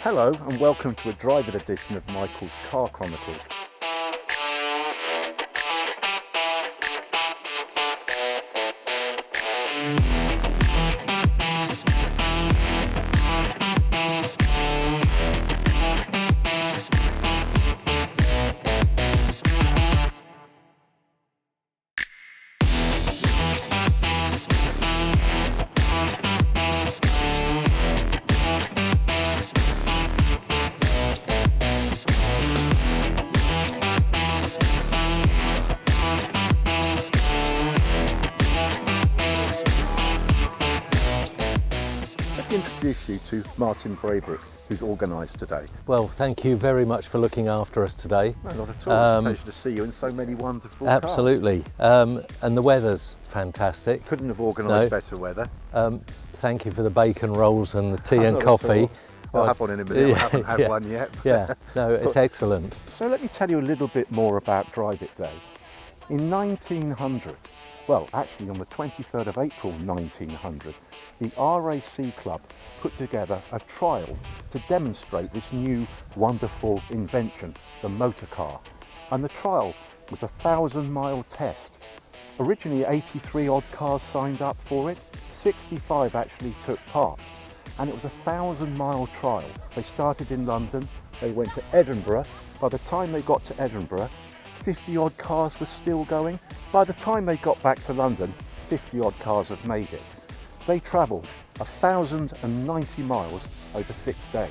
Hello and welcome to a drive-in edition of Michael's Car Chronicles. Introduce you to Martin Braybrook, who's organised today. Well, thank you very much for looking after us today. No, not at all. It's a pleasure to see you in so many wonderful cars. Absolutely. And the weather's fantastic. Couldn't have organised better weather. Thank you for the bacon rolls and the tea and coffee. I'll have one in a minute. I haven't had one yet. Yeah, no, it's excellent. So let me tell you a little bit more about Drive It Day. In 1900, well, actually on the 23rd of April 1900, the RAC Club put together a trial to demonstrate this new wonderful invention, the motor car. And the trial was a 1,000-mile test. Originally 83 odd cars signed up for it, 65 actually took part. And it was a 1,000-mile trial. They started in London, they went to Edinburgh. By the time they got to Edinburgh, 50 odd cars were still going. By the time they got back to London, 50 odd cars have made it. They travelled 1,090 miles over 6 days.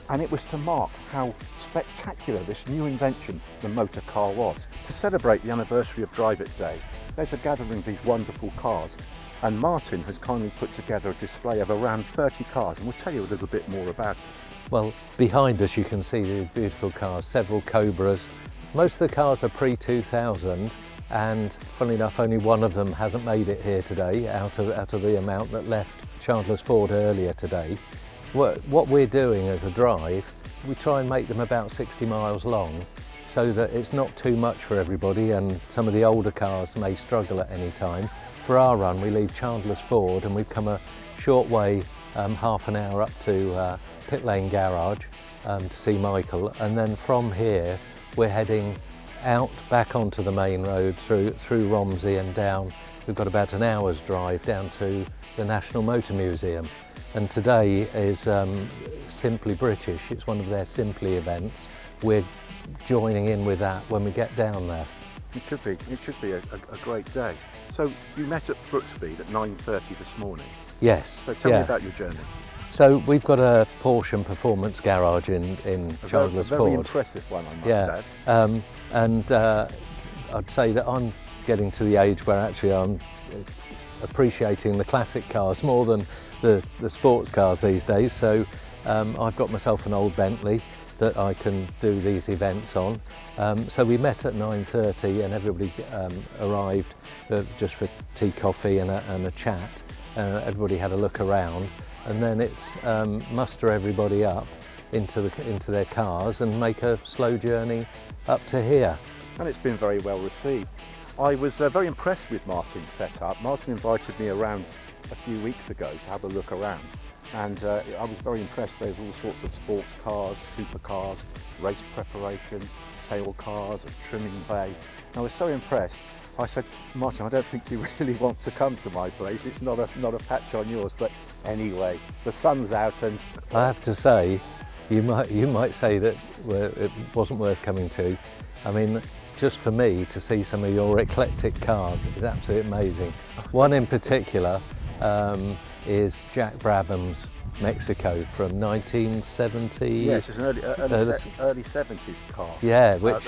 And it was to mark how spectacular this new invention, the motor car, was. To celebrate the anniversary of Drive It Day, there's a gathering of these wonderful cars. And Martin has kindly put together a display of around 30 cars, and we'll tell you a little bit more about it. Well, behind us you can see the beautiful cars, several Cobras. Most of the cars are pre-2000, and funnily enough only one of them hasn't made it here today out of the amount that left Chandler's Ford earlier today. What we're doing as a drive, we try and make them about 60 miles long so that it's not too much for everybody, and some of the older cars may struggle at any time. For our run we leave Chandler's Ford and we've come a short way, half an hour up to Pit Lane Garage to see Michael, and then from here we're heading out back onto the main road through Romsey and down. We've got about an hour's drive down to the National Motor Museum, and today is Simply British. It's one of their Simply events. We're joining in with that when we get down there. It should be a great day. So you met at Brookspeed at 9:30 this morning. Yes. So tell me about your journey. So we've got a Porsche Performance garage in Chandler's Ford. A very impressive one, I must add. And I'd say that I'm getting to the age where actually I'm appreciating the classic cars more than the sports cars these days. So I've got myself an old Bentley that I can do these events on. So we met at 9:30 and everybody arrived just for tea, coffee and a chat. Everybody had a look around, and then it's muster everybody up into their cars and make a slow journey up to here. And it's been very well received. I was very impressed with Martin's setup. Martin invited me around a few weeks ago to have a look around, and I was very impressed. There's all sorts of sports cars, supercars, race preparation, sale cars, a trimming bay. And I was so impressed. I said, Martin, I don't think you really want to come to my place. It's not a patch on yours, but anyway, the sun's out, and I have to say, you might say that it wasn't worth coming to. I mean, just for me to see some of your eclectic cars is absolutely amazing. One in particular is Jack Brabham's Mexico from 1970. Yes, it's an early 70s car. Yeah, which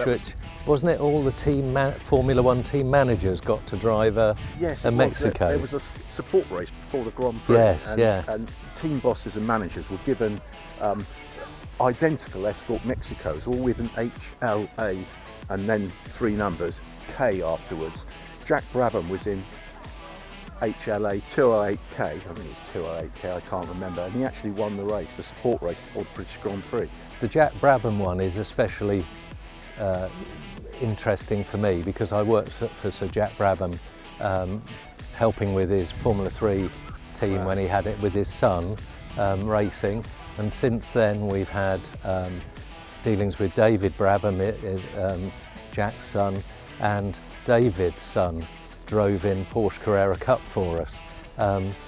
wasn't it? All the Formula One team managers got to drive a Mexico. There was a support race before the Grand Prix. Yes, and team bosses and managers were given identical Escort Mexicos, all with an HLA and then 3 numbers, K afterwards. Jack Brabham was in HLA 208K, I think it's 208K, I can't remember, and he actually won the race, the support race before the British Grand Prix. The Jack Brabham one is especially interesting for me because I worked for Sir Jack Brabham, helping with his Formula 3 team when he had it with his son racing, And since then we've had dealings with David Brabham, Jack's son, and David's son drove in Porsche Carrera Cup for us.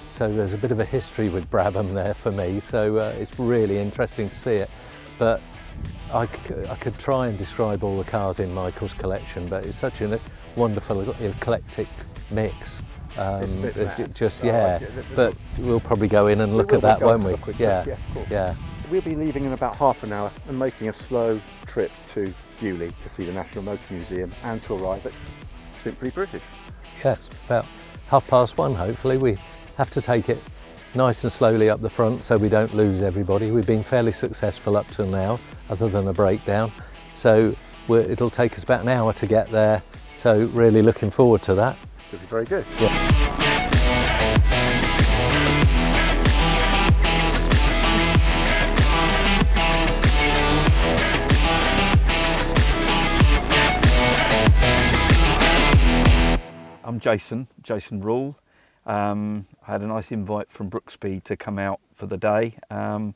So there's a bit of a history with Brabham there for me, so it's really interesting to see it. But I could try and describe all the cars in Michael's collection, but it's such a wonderful eclectic mix. But we'll probably go in and look at that, won't we? Yeah, of course. Yeah. We'll be leaving in about half an hour and making a slow trip to Beaulieu to see the National Motor Museum and to arrive at Simply British. Yes, about 1:30, hopefully. We have to take it nice and slowly up the front so we don't lose everybody. We've been fairly successful up till now, other than a breakdown. So it'll take us about an hour to get there. So really looking forward to that. Should be very good. Yeah. I'm Jason Rule. I had a nice invite from Brooksby to come out for the day to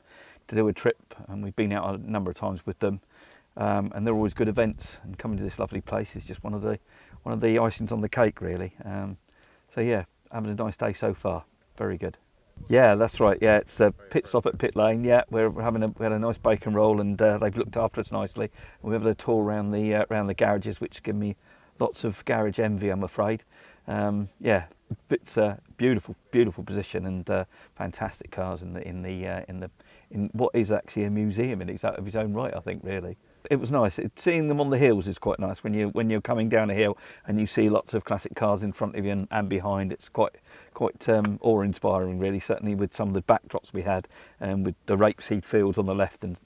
do a trip, and we've been out a number of times with them, and they're always good events, and coming to this lovely place is just one of the icings on the cake, really. So yeah, having a nice day so far. Very good. Yeah, that's right. Yeah, it's a pit stop at Pit Lane. Yeah, we had a nice bacon roll, and they've looked after us nicely. And we've had a tour around the garages, which give me lots of garage envy, I'm afraid. Yeah, it's a beautiful position, and fantastic cars in what is actually a museum in its own right, I think, really. It was nice. Seeing them on the hills is quite nice when you're coming down a hill and you see lots of classic cars in front of you and behind. It's quite awe-inspiring, really. Certainly with some of the backdrops we had, and with the rapeseed fields on the left, and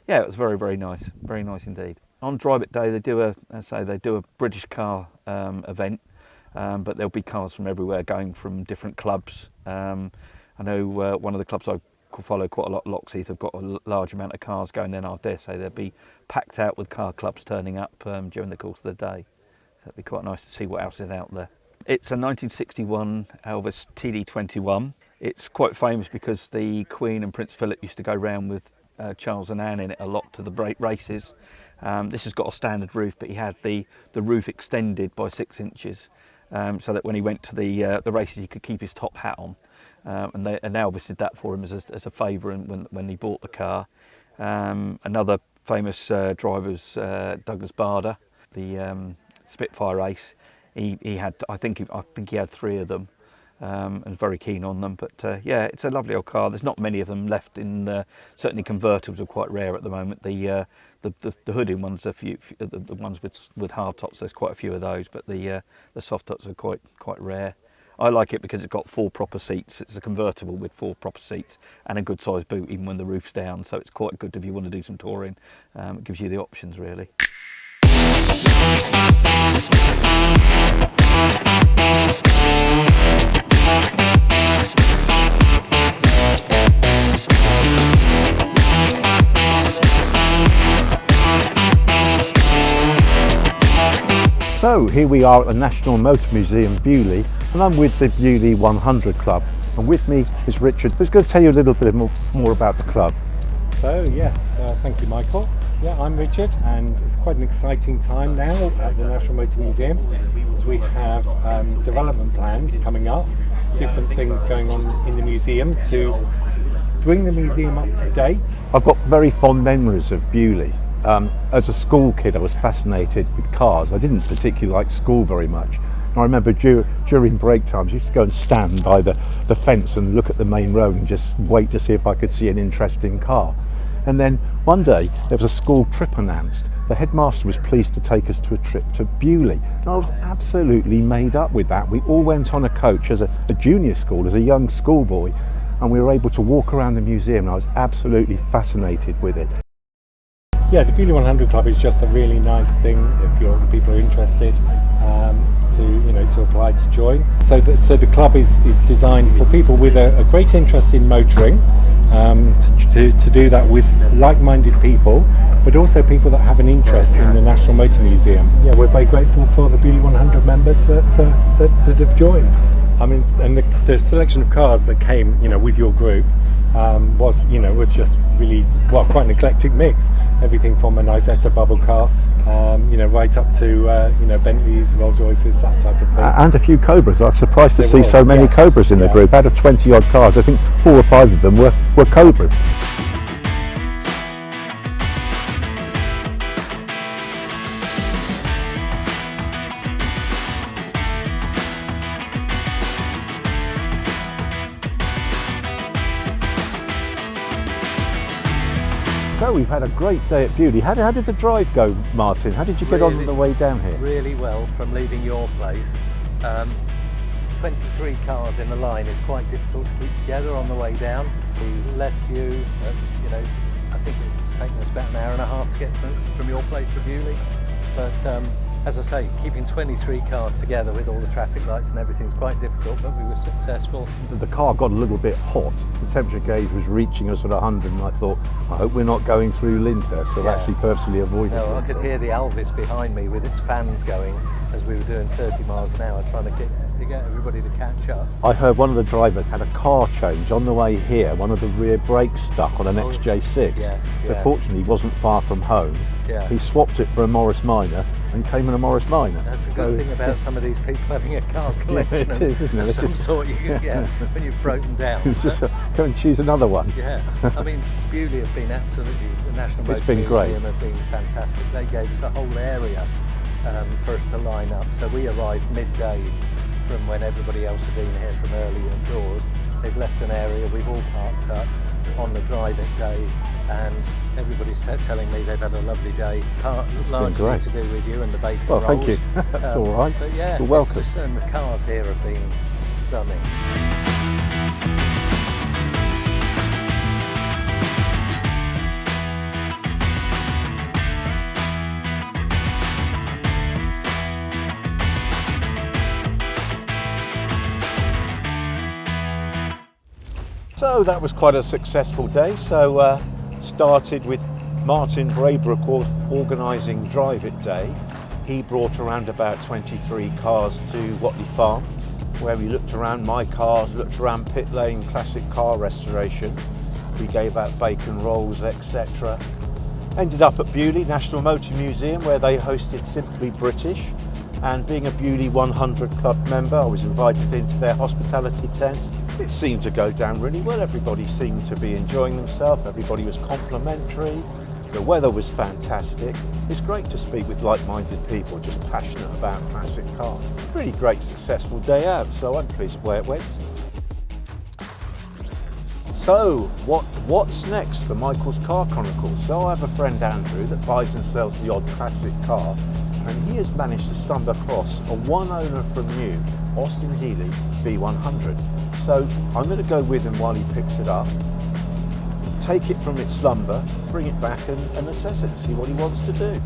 yeah, it was very nice indeed. On Drive It Day, they do a British car event, but there'll be cars from everywhere going from different clubs. I know one of the clubs I follow quite a lot, Lockheath, have got a large amount of cars going in. I dare say they'll be packed out with car clubs turning up during the course of the day. So it'd be quite nice to see what else is out there. It's a 1961 Elvis TD21. It's quite famous because the Queen and Prince Philip used to go round with Charles and Anne in it a lot to the races. This has got a standard roof, but he had the roof extended by 6 inches, so that when he went to the races he could keep his top hat on. And Elvis did that for him as a favour when he bought the car. Another famous driver is Douglas Bader, the Spitfire race. He had, I think he had 3 of them, and very keen on them. But yeah, it's a lovely old car. There's not many of them left in. Certainly convertibles are quite rare at the moment. The hooded ones, the ones with hard tops. There's quite a few of those, but the soft tops are quite rare. I like it because it's got 4 proper seats. It's a convertible with 4 proper seats and a good sized boot even when the roof's down, so it's quite good if you want to do some touring. It gives you the options, really. So here we are at the National Motor Museum Beaulieu, and I'm with the Beaulieu 100 Club, and with me is Richard, who's going to tell you a little bit more about the club. So yes, thank you, Michael. Yeah, I'm Richard, and it's quite an exciting time now at the National Motor Museum, as we have development plans coming up, different things going on in the museum to bring the museum up to date. I've got very fond memories of Beaulieu. As a school kid, I was fascinated with cars. I didn't particularly like school very much. And I remember during break times, I used to go and stand by the fence and look at the main road and just wait to see if I could see an interesting car. And then one day, there was a school trip announced. The headmaster was pleased to take us to a trip to Beaulieu. And I was absolutely made up with that. We all went on a coach as a junior school, as a young schoolboy, and we were able to walk around the museum, and I was absolutely fascinated with it. Yeah, the Beaulieu 100 Club is just a really nice thing if people are interested to apply to join. So the club is designed for people with a great interest in motoring, to do that with like-minded people, but also people that have an interest in the National Motor Museum. Yeah, we're very grateful for the Beaulieu 100 members that have joined. I mean, and the selection of cars that came, with your group, was just really, well, quite an eclectic mix. Everything from a Isetta bubble car, right up to Bentleys, Rolls Royces, that type of thing. And a few Cobras. I'm surprised to There see was, so many yes. Cobras in the Yeah. group. Out of 20 odd cars, I think 4 or 5 of them were Cobras. So we've had a great day at Beaulieu. How did the drive go, Martin? How did you get on the way down here? Really well from leaving your place. 23 cars in the line is quite difficult to keep together on the way down. We left you, I think it's taken us about an hour and a half to get from your place to Beaulieu. But as I say, keeping 23 cars together with all the traffic lights and everything is quite difficult, but we were successful. The car got a little bit hot. The temperature gauge was reaching us at 100, and I thought, I hope we're not going through Lyndhurst, so Yeah. actually purposely avoided No, I it. could hear the Alvis behind me with its fans going as we were doing 30 miles an hour, trying to get everybody to catch up. I heard one of the drivers had a car change on the way here. One of the rear brakes stuck on an XJ6. Yeah, So yeah. fortunately he wasn't far from home. Yeah. He swapped it for a Morris Minor and came in a Morris Minor. That's a good thing about some of these people having a car collection. it is, isn't it? Of It's some just- sort you can get when you've broken down. It's just go and choose another one. Yeah, I mean, Beaulieu have been absolutely, the National It's Motor been great. Museum have been fantastic. They gave us a whole area for us to line up. So we arrived midday from when everybody else had been here from earlier doors. They've left an area, we've all parked up on the drive-in day, and everybody's telling me they've had a lovely day, largely great. to do with you and the bacon Well, rolls. thank you. That's all right. But yeah, You're welcome. and the cars here have been stunning. So that was quite a successful day. So started with Martin Braybrook organising Drive It Day. He brought around about 23 cars to Whatley Farm, where we looked around my cars, looked around pit lane, classic car restoration. We gave out bacon rolls, etc. Ended up at Beaulieu National Motor Museum, where they hosted Simply British. And being a Beaulieu 100 Club member, I was invited into their hospitality tent. It seemed to go down really well. Everybody seemed to be enjoying themselves. Everybody was complimentary. The weather was fantastic. It's great to speak with like-minded people just passionate about classic cars. Really great, successful day out, so I'm pleased where it went. So, what's next for Michael's Car Chronicles? So I have a friend, Andrew, that buys and sells the odd classic car, and he has managed to stumble across a one owner from new Austin Healey B100. So I'm going to go with him while he picks it up, take it from its slumber, bring it back and assess it and see what he wants to do.